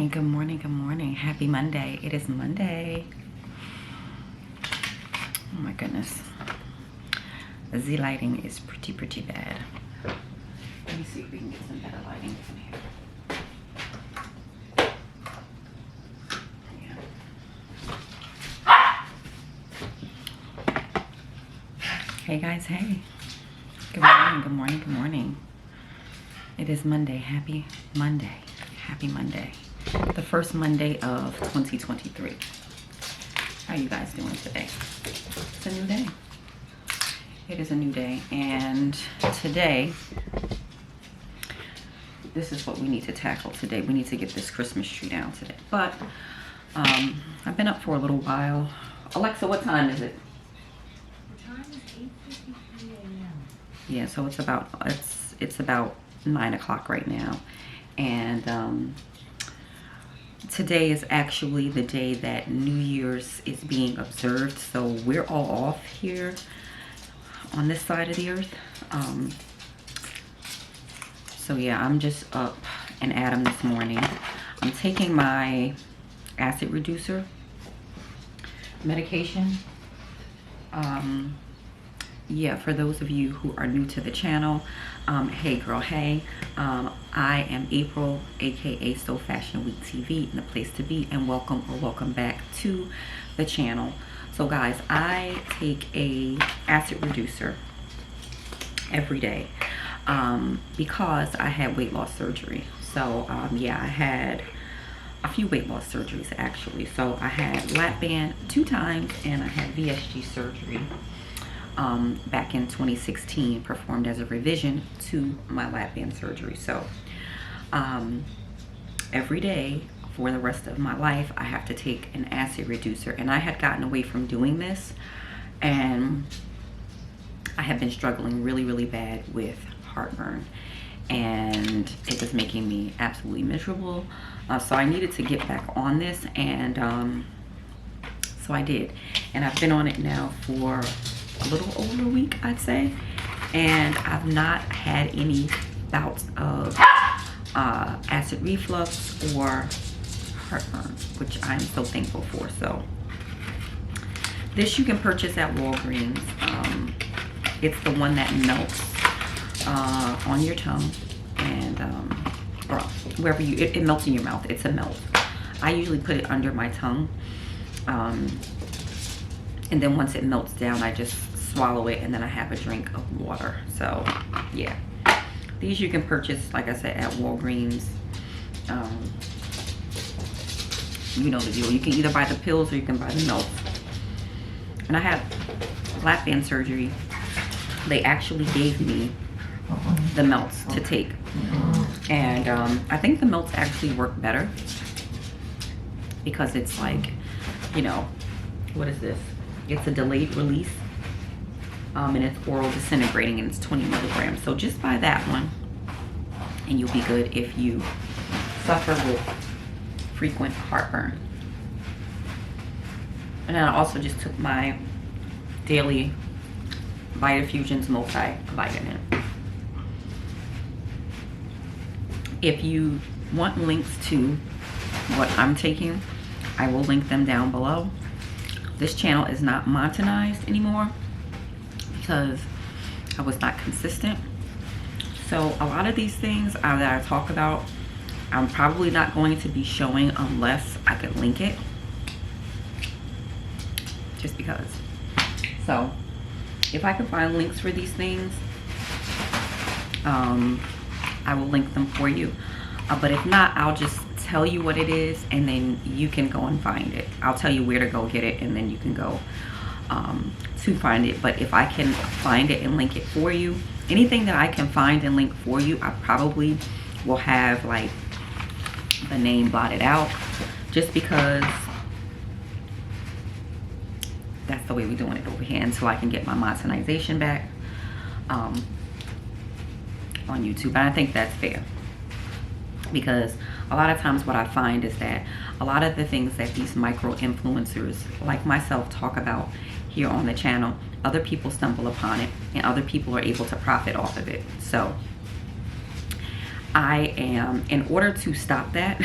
morning, good morning, good morning. Happy Monday. It is Monday. Oh my goodness. The Z lighting is pretty bad. Let me see if we can get some better lighting from here. Hey guys, hey. Good morning, good morning, good morning. It is Monday. Happy Monday. Happy Monday. The first Monday of 2023. How are you guys doing today? It's a new day. It is a new day. And today, this is what we need to tackle today. We need to get this Christmas tree down today. But I've been up for a little while. Alexa, what time is it? Yeah, so it's about 9 o'clock right now, and today is actually the day that New Year's is being observed. So we're all off here on this side of the earth. So yeah, I'm just up and at 'em this morning. I'm taking my acid reducer medication. Yeah, for those of you who are new to the channel, hey girl, hey. I am April, aka So Fashion Week TV, and the place to be, and welcome back to the channel. So guys, I take a acid reducer every day because I had weight loss surgery. So yeah, I had a few weight loss surgeries actually. So I had lap band 2 times, and I had VSG surgery back in 2016, performed as a revision to my lap band surgery. So every day for the rest of my life, I have to take an acid reducer, and I had gotten away from doing this, and I have been struggling really bad with heartburn, and it was making me absolutely miserable. So I needed to get back on this, and so I did, and I've been on it now for a little over a week, I'd say, and I've not had any bouts of acid reflux or heartburn, which I'm so thankful for. So this you can purchase at Walgreens. It's the one that melts on your tongue, and or wherever it melts in your mouth. It's a melt. I usually put it under my tongue, and then once it melts down, I just swallow it, and then I have a drink of water. So yeah, these you can purchase, like I said, at Walgreens. You know the deal. You can either buy the pills or you can buy the melts. And I had lap band surgery. They actually gave me the melts to take, and I think the melts actually work better because it's like, you know, what is this? It's a delayed release, and it's oral disintegrating, and it's 20 milligrams. So just buy that one, and you'll be good if you suffer with frequent heartburn. And then I also just took my daily Vitafusions multivitamin. If you want links to what I'm taking, I will link them down below. This channel is not monetized anymore because I was not consistent. So a lot of these things that I talk about, I'm probably not going to be showing unless I could link it, just because. So if I can find links for these things, I will link them for you. But if not, I'll just tell you what it is, and then you can go and find it. I'll tell you where to go get it, and then you can go to find it. But if I can find it and link it for you, anything that I can find and link for you, I probably will have like the name blotted out, just because that's the way we're doing it over here, until I can get my monetization back on YouTube. And I think that's fair, because a lot of times what I find is that a lot of the things that these micro influencers like myself talk about here on the channel, other people stumble upon it, and other people are able to profit off of it. So I am, in order to stop that,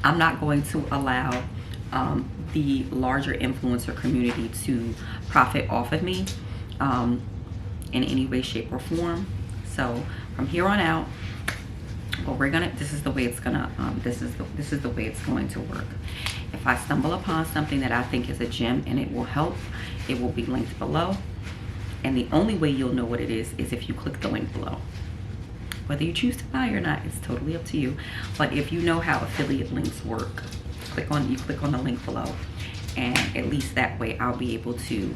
I'm not going to allow the larger influencer community to profit off of me in any way, shape, or form. So from here on out, what we're gonna, this is the way it's gonna, this is the way it's going to work. If I stumble upon something that I think is a gem and it will help, it will be linked below. And the only way you'll know what it is if you click the link below. Whether you choose to buy or not, it's totally up to you. But if you know how affiliate links work, click on the link below, and at least that way I'll be able to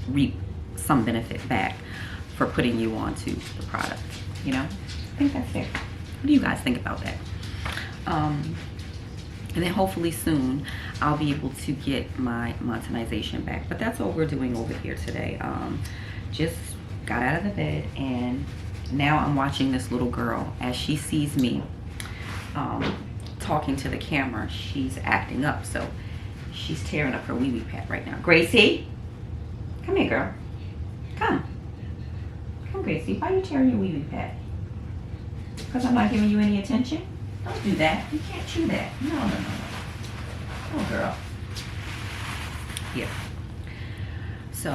reap some benefit back for putting you onto the product. You know, I think that's fair. What do you guys think about that? And then hopefully soon I'll be able to get my monetization back. But that's all we're doing over here today. Just got out of the bed, and now I'm watching this little girl. As she sees me talking to the camera, she's acting up. So she's tearing up her wee wee pad right now. Gracie, come here, girl. Come, Gracie. Why are you tearing your wee wee pad? Because I'm not giving you any attention? Don't do that. You can't chew that. No. Oh, girl. Yeah. So,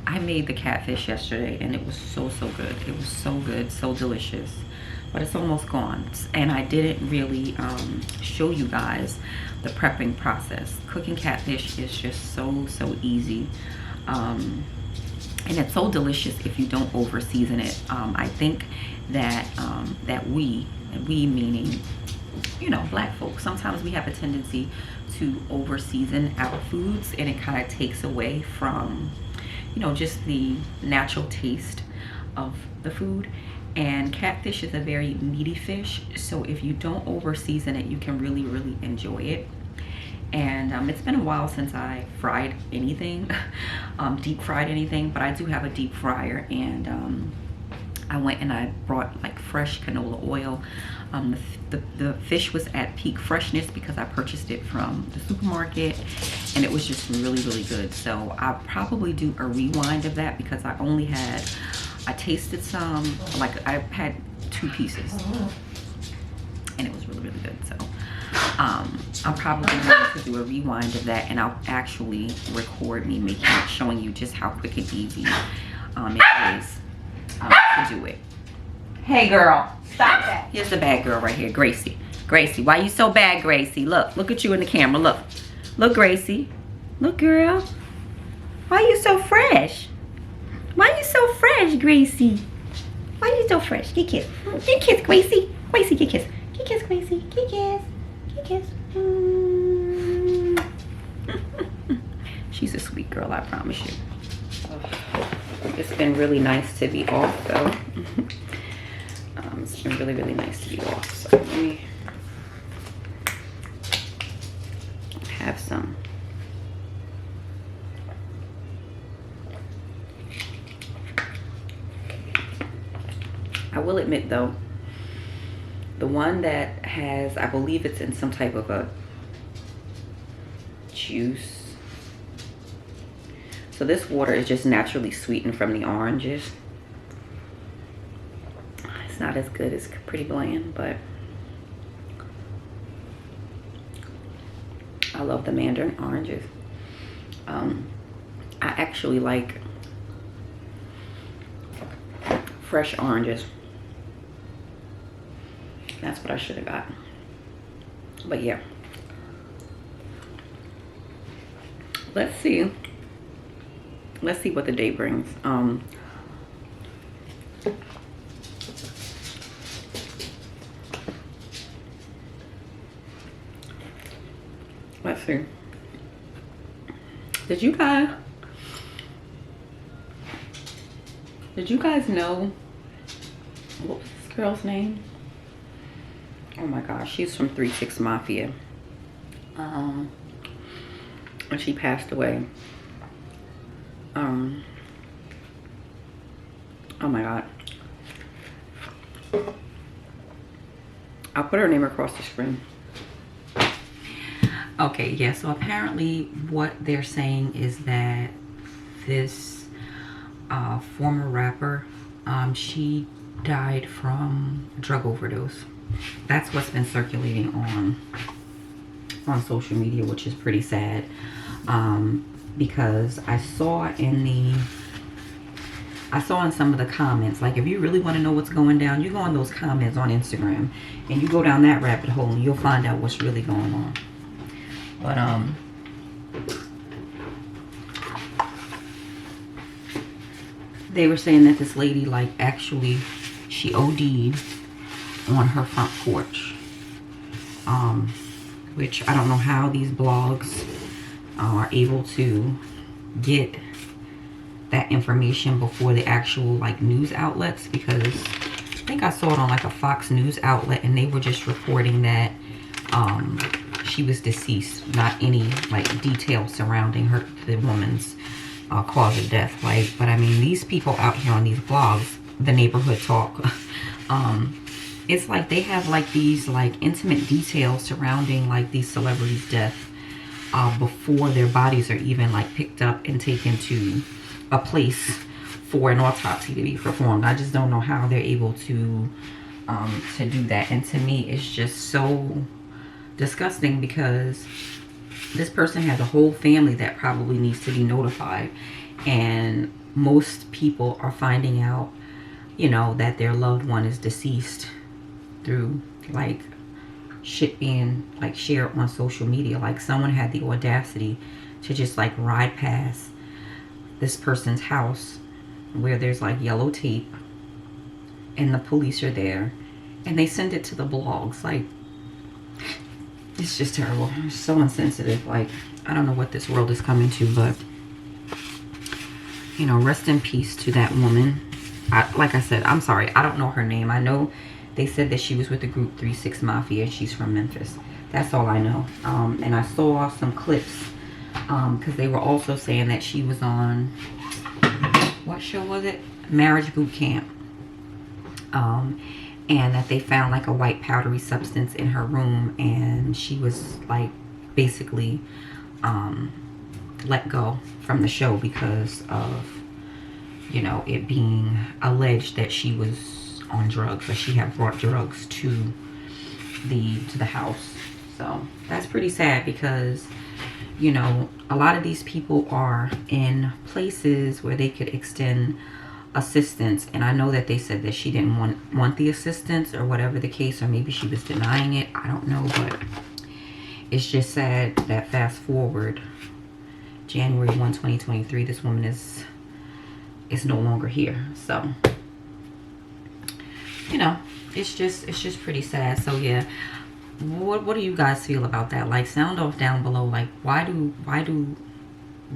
I made the catfish yesterday, and it was so good. It was so good, so delicious. But it's almost gone. And I didn't really show you guys the prepping process. Cooking catfish is just so easy. And it's so delicious if you don't over season it. I think that that we meaning, you know, black folks, sometimes we have a tendency to over season our foods, and it kind of takes away from, you know, just the natural taste of the food. And catfish is a very meaty fish, so if you don't over season it, you can really enjoy it. And it's been a while since I fried anything, deep fried anything, but I do have a deep fryer. And I went and I brought like fresh canola oil. The fish was at peak freshness because I purchased it from the supermarket, and it was just really good. So I'll probably do a rewind of that because I tasted some, like I had 2 pieces, and it was really good. So I'm probably going to do a rewind of that, and I'll actually record me making it, showing you just how quick and easy it is to do it. Hey girl, stop that. Here's the bad girl right here, Gracie. Gracie, why you so bad, Gracie? Look at you in the camera. Look, Gracie. Look, girl. Why you so fresh? Why you so fresh, Gracie? Why you so fresh? Get kiss. Get kiss, Gracie. Gracie, get kiss. Get kiss, Gracie. Get kiss. Get kiss. She's a sweet girl, I promise you. It's been really nice to be off, though. It's been really nice to be off. So let me have some. I will admit, though, the one that has, I believe it's in some type of a juice. So this water is just naturally sweetened from the oranges. It's not as good, it's pretty bland, but I love the mandarin oranges. I actually like fresh oranges. That's what I should have got. But yeah. Let's see what the day brings. Let's see. Did you guys know, what was this girl's name? Oh my gosh, she's from 3 6 Mafia. And she passed away. Oh my god. I'll put her name across the screen. Okay, yeah, so apparently what they're saying is that this former rapper She died from drug overdose. That's what's been circulating on social media, which is pretty sad. Because I saw in some of the comments, like if you really want to know what's going down, you go on those comments on Instagram and you go down that rabbit hole and you'll find out what's really going on. But they were saying that this lady, like, actually she OD'd on her front porch, which I don't know how these blogs are able to get that information before the actual, like, news outlets, because I think I saw it on like a Fox News outlet and they were just reporting that she was deceased, not any like details surrounding the woman's cause of death. Like, but I mean, these people out here on these blogs, the neighborhood talk, it's like they have like these like intimate details surrounding like these celebrities' death before their bodies are even like picked up and taken to a place for an autopsy to be performed. I just don't know how they're able to do that. And to me, it's just so disgusting, because this person has a whole family that probably needs to be notified, and most people are finding out, you know, that their loved one is deceased through like shit being like shared on social media. Like, someone had the audacity to just like ride past this person's house where there's like yellow tape and the police are there, and they send it to the blogs. Like, it's just terrible. It's so insensitive. Like, I don't know what this world is coming to, but you know, rest in peace to that woman. Like I said, I'm sorry, I don't know her name. I know they said that she was with the group 3-6 Mafia. She's from Memphis. That's all I know. And I saw some clips because they were also saying that she was on, what show was it? Marriage Boot Camp. And that they found like a white powdery substance in her room, and she was like basically let go from the show because of, you know, it being alleged that she was on drugs, or she had brought drugs to the house. So that's pretty sad, because, you know, a lot of these people are in places where they could extend assistance, and I know that they said that she didn't want the assistance, or whatever the case, or maybe she was denying it. I don't know, but it's just sad that fast forward January 1, 2023, this woman is no longer here. So, you know, it's just pretty sad. So yeah, what do you guys feel about that? Like, sound off down below. Like, why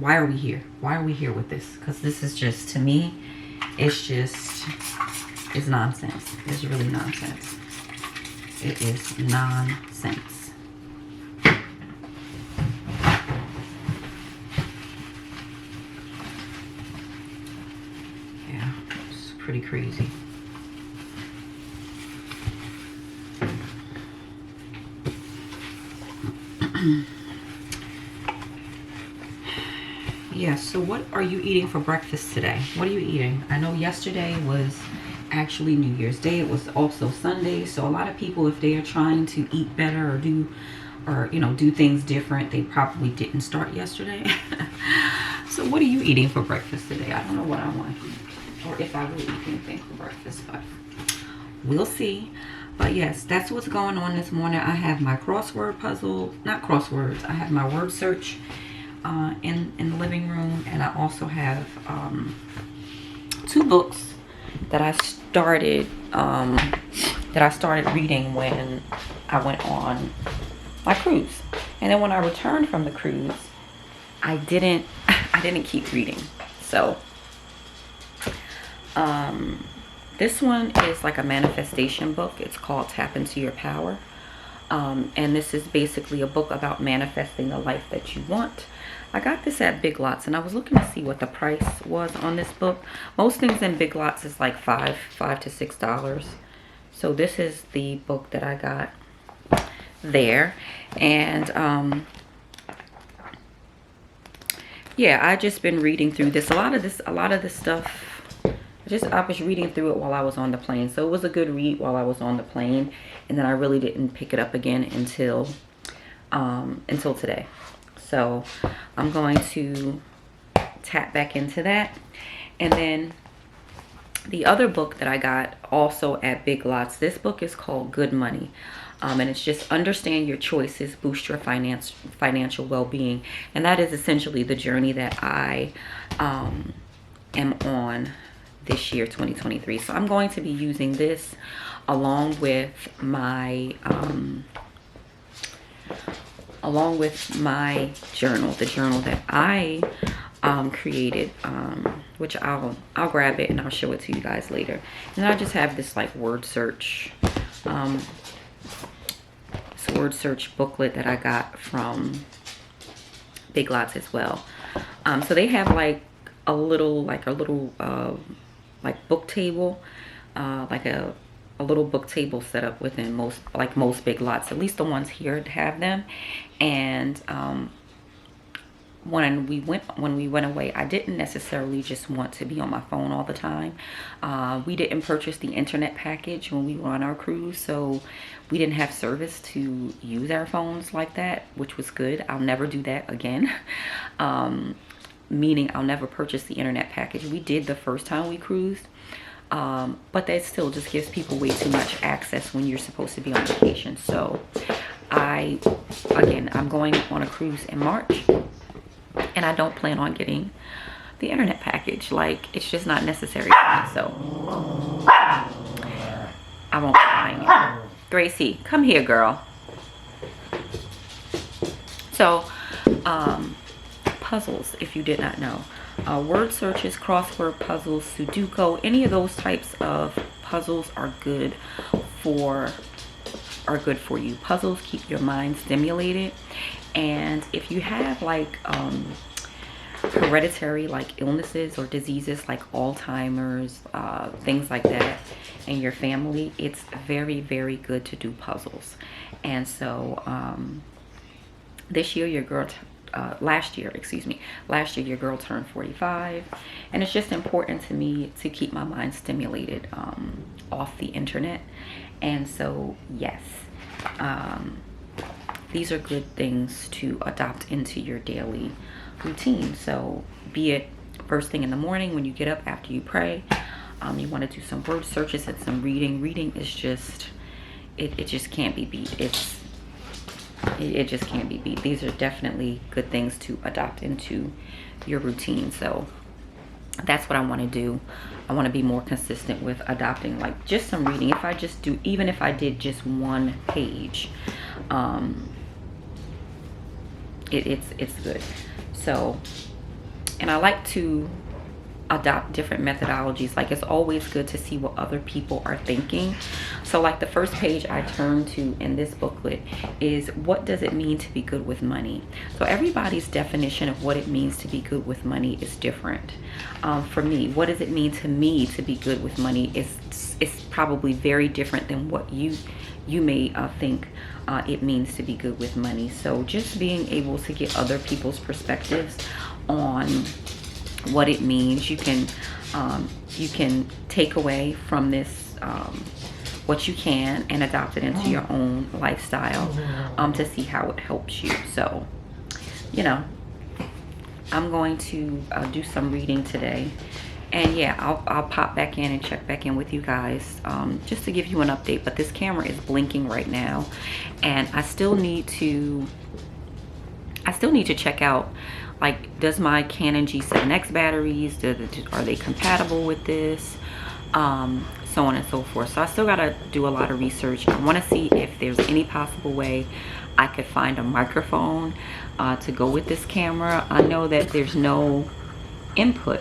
are we here? Why are we here with this? Because this is just, to me, it's nonsense. It's really nonsense. It is nonsense. Yeah, it's pretty crazy. Yeah, so what are you eating for breakfast today? What are you eating? I know yesterday was actually New Year's Day. It was also Sunday. So a lot of people, if they are trying to eat better or do things different, they probably didn't start yesterday. So what are you eating for breakfast today? I don't know what I want to eat, or if I will eat anything for breakfast, but we'll see. But yes, that's what's going on this morning. I have my crossword puzzle, not crosswords, I have my word search in the living room, and I also have 2 books that I started reading when I went on my cruise. And then when I returned from the cruise, I didn't keep reading. So this one is like a manifestation book. It's called Tap Into Your Power. And this is basically a book about manifesting the life that you want. I got this at Big Lots, and I was looking to see what the price was on this book. Most things in Big Lots is like $5 to $6. So this is the book that I got there. And yeah, I just been reading through this. A lot of this stuff I was reading through it while I was on the plane. So it was a good read while I was on the plane. And then I really didn't pick it up again until today. So I'm going to tap back into that. And then the other book that I got also at Big Lots, this book is called Good Money. And it's just Understand Your Choices, Boost Your Financial Well-Being. And that is essentially the journey that I am on this year, 2023. So I'm going to be using this along with my journal, the journal that I created, which I'll grab it and I'll show it to you guys later. And I just have this like word search booklet that I got from Big Lots as well. So they have like a little book table, like a little book table set up within most Big Lots, at least the ones here have them. And when we went away, I didn't necessarily just want to be on my phone all the time. We didn't purchase the internet package when we were on our cruise, so we didn't have service to use our phones like that, which was good. I'll never do that again. Meaning I'll never purchase the internet package. We did the first time we cruised, but that still just gives people way too much access when you're supposed to be on vacation. So I'm going on a cruise in March, and I don't plan on getting the internet package. Like, it's just not necessary for me, so I won't be buying it. Gracie, come here, girl. So puzzles, if you did not know, word searches, crossword puzzles, Sudoku, any of those types of puzzles are good for you. Puzzles keep your mind stimulated, and if you have like hereditary like illnesses or diseases like Alzheimer's, things like that in your family, it's very, very good to do puzzles. And so last year your girl turned 45, and it's just important to me to keep my mind stimulated off the internet. And so yes, these are good things to adopt into your daily routine. So be it first thing in the morning when you get up after you pray, you want to do some word searches and some reading is just it just can't be beat. It just can't be beat. These are definitely good things to adopt into your routine. So that's what I want to do. I want to be more consistent with adopting like just some reading. Even if I did just one page, it's good. So, and I like to adopt different methodologies. Like, it's always good to see what other people are thinking. So like the first page I turned to in this booklet is, what does it mean to be good with money? So everybody's definition of what it means to be good with money is different. For me, what does it mean to me to be good with money is probably very different than what you may think it means to be good with money. So just being able to get other people's perspectives on what it means, you can take away from this what you can and adopt it into your own lifestyle to see how it helps you. So, you know, I'm going to do some reading today, and yeah, I'll pop back in and check back in with you guys just to give you an update. But this camera is blinking right now, and I still need to check out, like, does my Canon G7X batteries, are they compatible with this, so on and so forth. So I still gotta do a lot of research. I want to see if there's any possible way I could find a microphone to go with this camera. I know that there's no input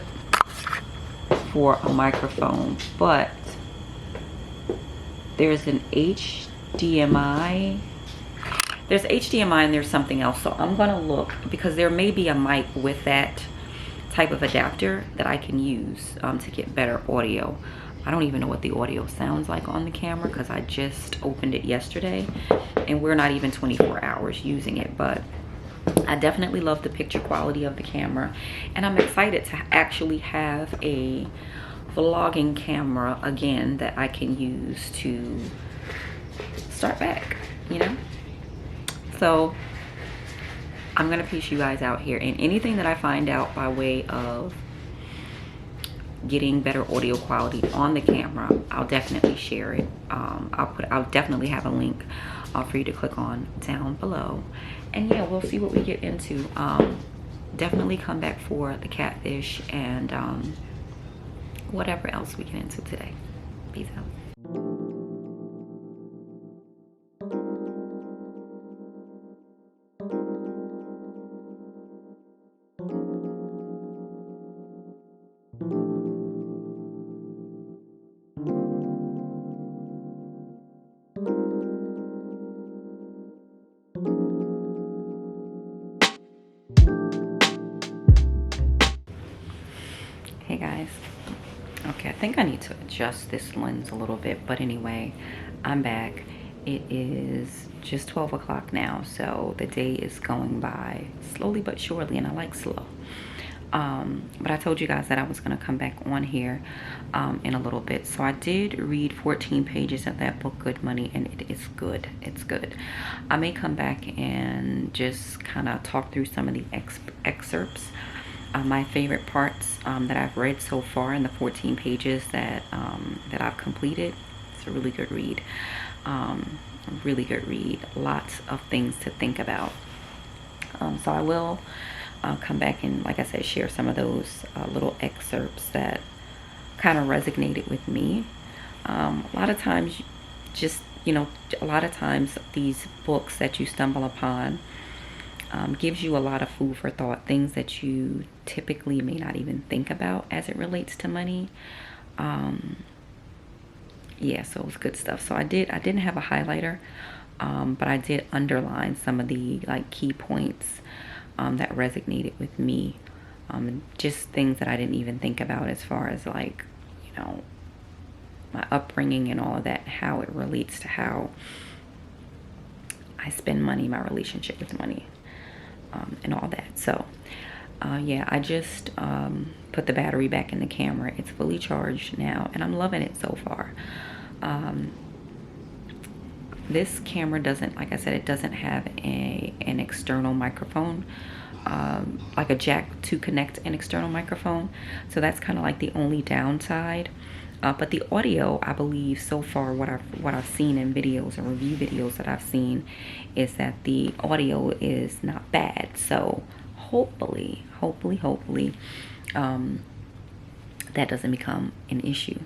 for a microphone, but there's an HDMI. There's HDMI and there's something else. So I'm gonna look, because there may be a mic with that type of adapter that I can use to get better audio. I don't even know what the audio sounds like on the camera because I just opened it yesterday and we're not even 24 hours using it, but I definitely love the picture quality of the camera, and I'm excited to actually have a vlogging camera again that I can use to start back, you know. So I'm gonna piece you guys out here, and anything that I find out by way of getting better audio quality on the camera, I'll definitely share it. I'll definitely have a link for you to click on down below. And yeah, we'll see what we get into. Definitely come back for the catfish and whatever else we get into today. Peace out. Hey guys, okay, I think I need to adjust this lens a little bit, but anyway, I'm back. It is just 12 o'clock now, so the day is going by slowly but surely, and I like slow. But I told you guys that I was going to come back on here in a little bit. So I did read 14 pages of that book, Good Money, and it is good. It's good. I may come back and just kind of talk through some of the excerpts. My favorite parts that I've read so far in the 14 pages that I've completed. It's a really good read. Really good read. Lots of things to think about. So I will come back and, like I said, share some of those little excerpts that kind of resonated with me. A lot of times, just, you know, a lot of times these books that you stumble upon gives you a lot of food for thought, things that you typically may not even think about as it relates to money. Yeah, so it was good stuff. So I didn't have a highlighter, but I did underline some of the like key points that resonated with me, just things that I didn't even think about as far as, like, you know, my upbringing and all of that, how it relates to how I spend money, my relationship with money, and all that. So yeah, I just put the battery back in the camera. It's fully charged now, and I'm loving it so far. This camera doesn't, like I said, it doesn't have an external microphone, like a jack to connect an external microphone. So that's kind of like the only downside. But the audio, I believe, so far, what I've seen in videos and review videos that I've seen, is that the audio is not bad. So hopefully, that doesn't become an issue.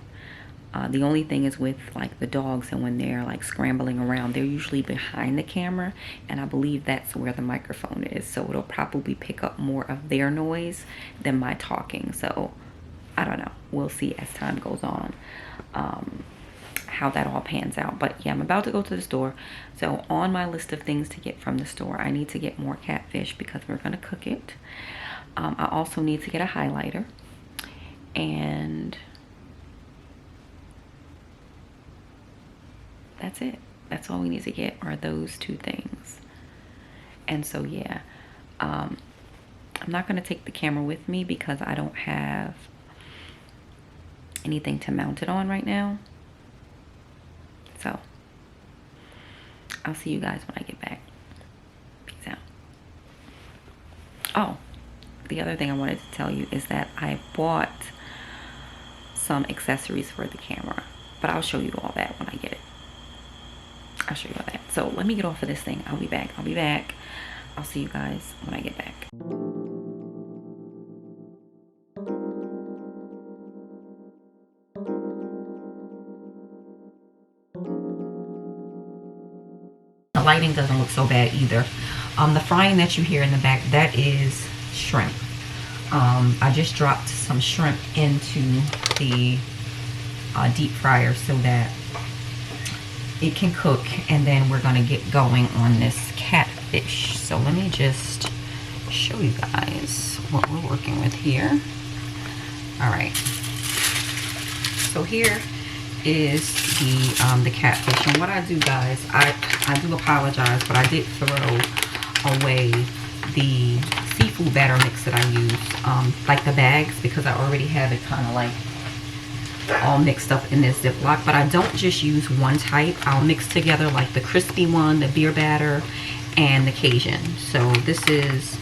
The only thing is with, like, the dogs, and when they're like scrambling around, they're usually behind the camera, and I believe that's where the microphone is. So it'll probably pick up more of their noise than my talking. So I don't know. We'll see as time goes on how that all pans out. But yeah, I'm about to go to the store. So on my list of things to get from the store, I need to get more catfish because we're going to cook it. I also need to get a highlighter. And that's it. That's all we need to get, are those two things. And so yeah, I'm not going to take the camera with me because I don't have anything to mount it on right now. So I'll see you guys when I get back. Peace out. Oh, the other thing I wanted to tell you is that I bought some accessories for the camera, but I'll show you all that when I get it. I'll show you all that. So let me get off of this thing. I'll be back. I'll see you guys when I get back. The lighting doesn't look so bad either. The frying that you hear in the back, that is shrimp. I just dropped some shrimp into the deep fryer so that it can cook, and then we're gonna get going on this catfish. So let me just show you guys what we're working with here. All right, so here is the catfish, and what I do, guys, I do apologize, but I did throw away the seafood batter mix that I use, like the bags, because I already have it kind of like all mixed up in this Ziploc. But I don't just use one type. I'll mix together like the crispy one, the beer batter, and the Cajun. So this is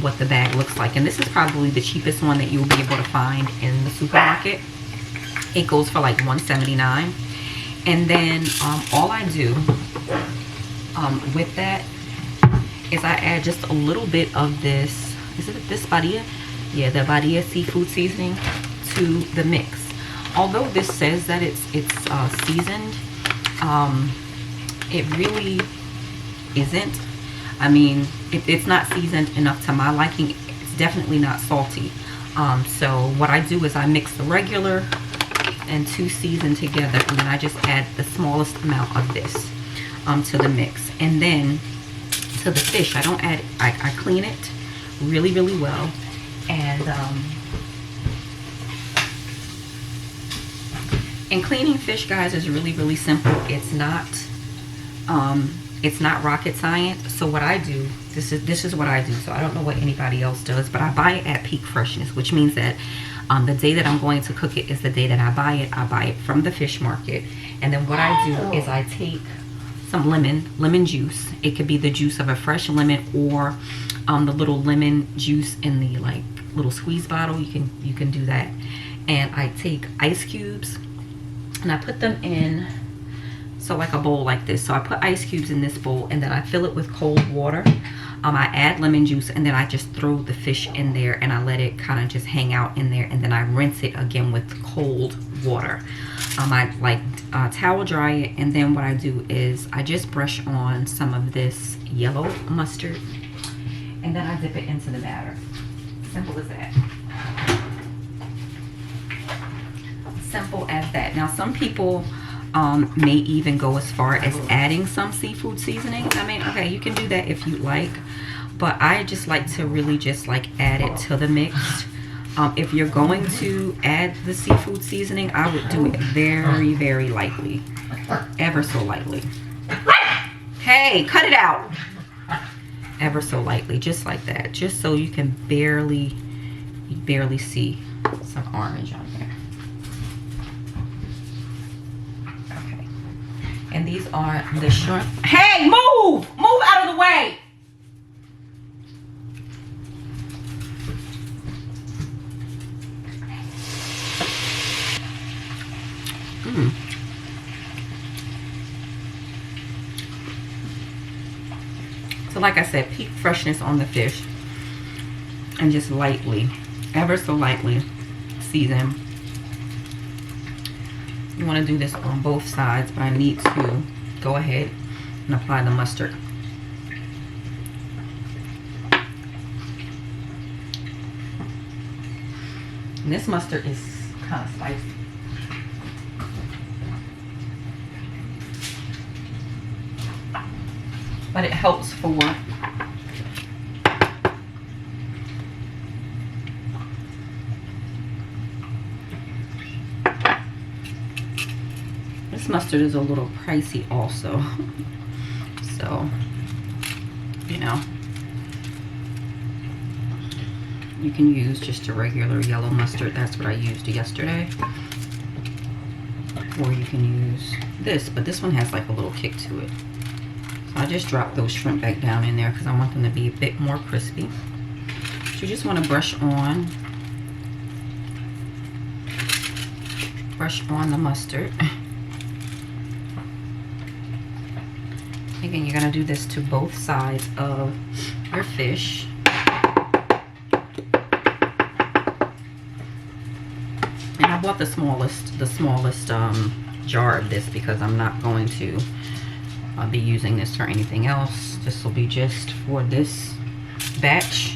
what the bag looks like. And this is probably the cheapest one that you'll be able to find in the supermarket. It goes for like $1.79. And then all I do with that is I add just a little bit of this, is it this Badia? Yeah, the Badia seafood seasoning to the mix. Although this says that it's seasoned, it really isn't. I mean, it's not seasoned enough to my liking. It's definitely not salty. So what I do is I mix the regular and 2 seasoned together, and then I just add the smallest amount of this to the mix. And then to the fish, I don't add, I clean it really, really well. And cleaning fish, guys, is really, really simple. It's not rocket science. So what I do, this is what I do. So I don't know what anybody else does, but I buy it at peak freshness, which means that the day that I'm going to cook it is the day that I buy it. I buy it from the fish market. And then what I do is I take some lemon juice. It could be the juice of a fresh lemon, or the little lemon juice in the like little squeeze bottle. You can do that. And I take ice cubes and I put them in, so like a bowl like this. So I put ice cubes in this bowl, and then I fill it with cold water. I add lemon juice, and then I just throw the fish in there, and I let it kind of just hang out in there, and then I rinse it again with cold water. I like towel dry it, and then what I do is I just brush on some of this yellow mustard, and then I dip it into the batter. Simple as that. Simple as that. Now some people may even go as far as adding some seafood seasoning. I mean, okay, you can do that if you like, but I just like to really just like add it to the mix. If you're going to add the seafood seasoning, I would do it very, very lightly, ever so lightly. Hey, cut it out. Ever so lightly, just like that, just so you can barely see some orange on there. Okay, and these are the shrimp. Hey, move out of the way. So like I said, peak freshness on the fish, and just lightly, ever so lightly season. You want to do this on both sides, but I need to go ahead and apply the mustard. And this mustard is kind of spicy. But it helps for this mustard is a little pricey also. So, you know, you can use just a regular yellow mustard. That's what I used yesterday. Or you can use this, but this one has like a little kick to it. I just dropped those shrimp back down in there because I want them to be a bit more crispy. So you just want to brush on the mustard. Again, you're going to do this to both sides of your fish. And I bought the smallest jar of this because I'm not going to I'll be using this for anything else. This will be just for this batch.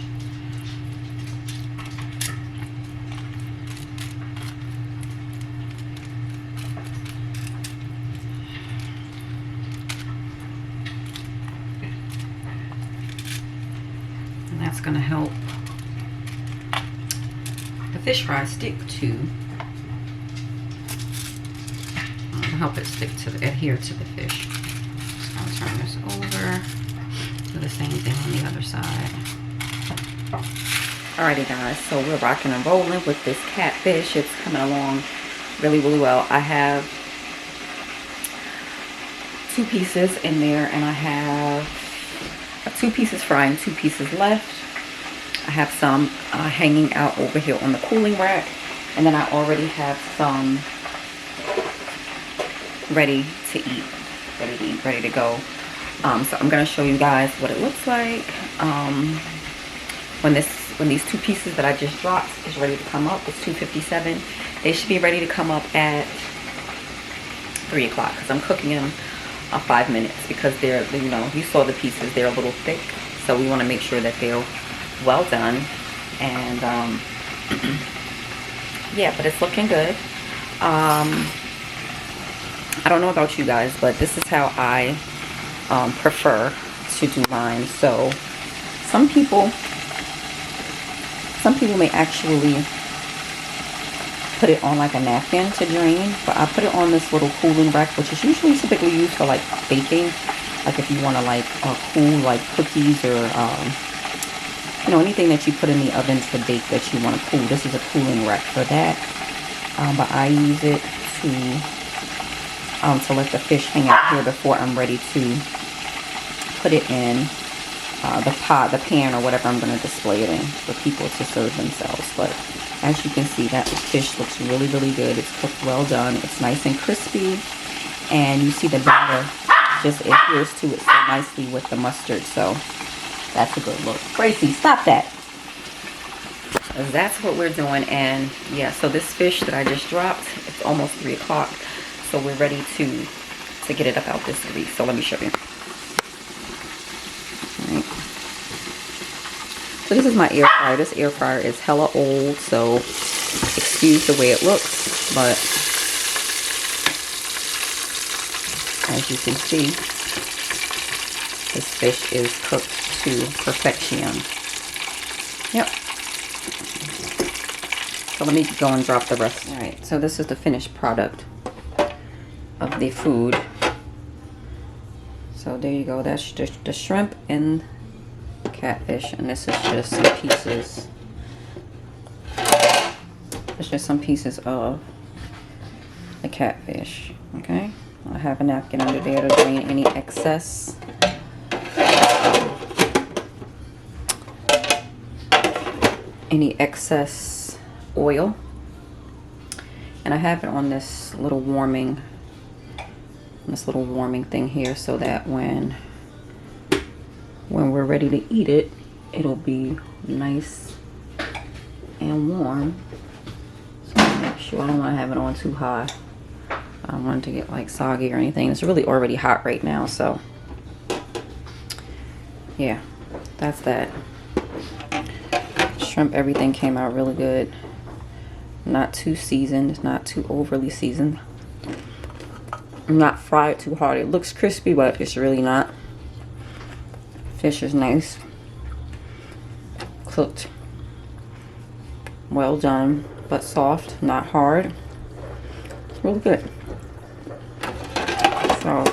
And that's going to help the fish fry stick to, help it stick to adhere to the fish. I'll turn this over, do the same thing on the other side. Alrighty guys, so we're rocking and rolling with this catfish. It's coming along really, really well. I have 2 pieces in there, and I have 2 pieces frying, 2 pieces left. I have some hanging out over here on the cooling rack, and then I already have some ready to eat, ready to go. So I'm gonna show you guys what it looks like when these 2 pieces that I just dropped is ready to come up. It's 2:57. They should be ready to come up at 3 o'clock because I'm cooking them 5 minutes because they're, you know, you saw the pieces, they're a little thick, so we want to make sure that they're well done. And yeah, but it's looking good. I don't know about you guys, but this is how I prefer to do mine. So some people may actually put it on like a napkin to drain, but I put it on this little cooling rack, which is usually typically used for like baking, like if you want to like cool like cookies or you know, anything that you put in the oven to bake that you want to cool. This is a cooling rack for that. But I use it to let the fish hang out here before I'm ready to put it in the pan, or whatever I'm going to display it in for people to serve themselves. But as you can see, that fish looks really, really good. It's cooked well done. It's nice and crispy, and you see the batter just adheres to it so nicely with the mustard. So that's a good look. Gracie, stop that. So that's what we're doing. And yeah, so this fish that I just dropped, it's almost 3 o'clock. So we're ready to get it up out this grease. So let me show you. All right. So this is my air fryer. This air fryer is hella old, so excuse the way it looks, but as you can see, this fish is cooked to perfection. Yep. So let me go and drop the rest. All right, so this is the finished product of the food. So there you go. That's just the shrimp and catfish, and this is just some pieces. It's just some pieces of the catfish. Okay, I have a napkin under there to drain any excess. Any excess oil, and I have it on this little warming thing here, so that when we're ready to eat it, it'll be nice and warm. So make sure I don't want to have it on too high. I don't want it to get like soggy or anything. It's really already hot right now, so yeah, that's that. Shrimp, everything came out really good. Not too seasoned, not too overly seasoned. Not fried too hard. It looks crispy, but it's really not. Fish is nice, cooked, well done, but soft, not hard. It's really good. So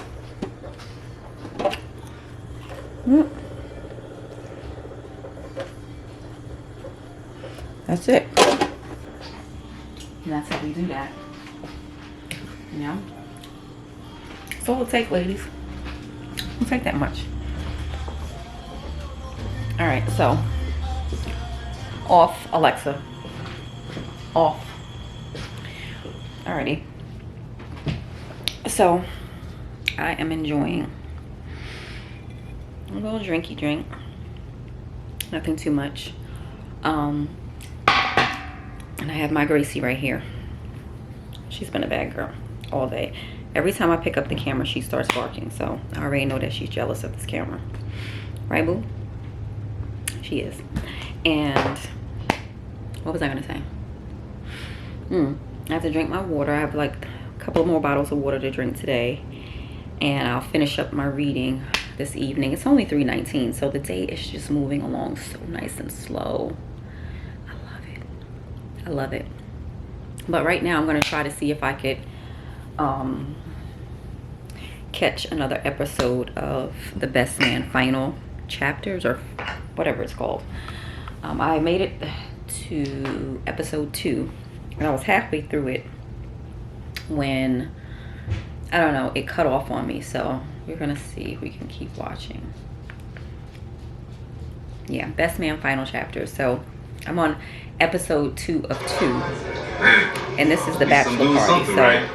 that's it. And that's how we do that. Yeah. That's all it'll take, ladies. It won't take that much. All right, so off, Alexa. Off. Alrighty. So I am enjoying a little drinky drink. Nothing too much. And I have my Gracie right here. She's been a bad girl all day. Every time I pick up the camera, she starts barking. So I already know that she's jealous of this camera. Right, boo? She is. And what was I gonna say? I have to drink my water. I have like a couple more bottles of water to drink today, and I'll finish up my reading this evening. It's only 3:19, so the day is just moving along so nice and slow. I love it. I love it. But right now I'm gonna try to see if I could catch another episode of The Best Man final chapters, or whatever it's called. I made it to episode 2, and I was halfway through it when, I don't know, it cut off on me. So we're gonna see if we can keep watching. Yeah, Best Man final chapter. So I'm on episode 2 of 2, and this is the bachelor party. So right?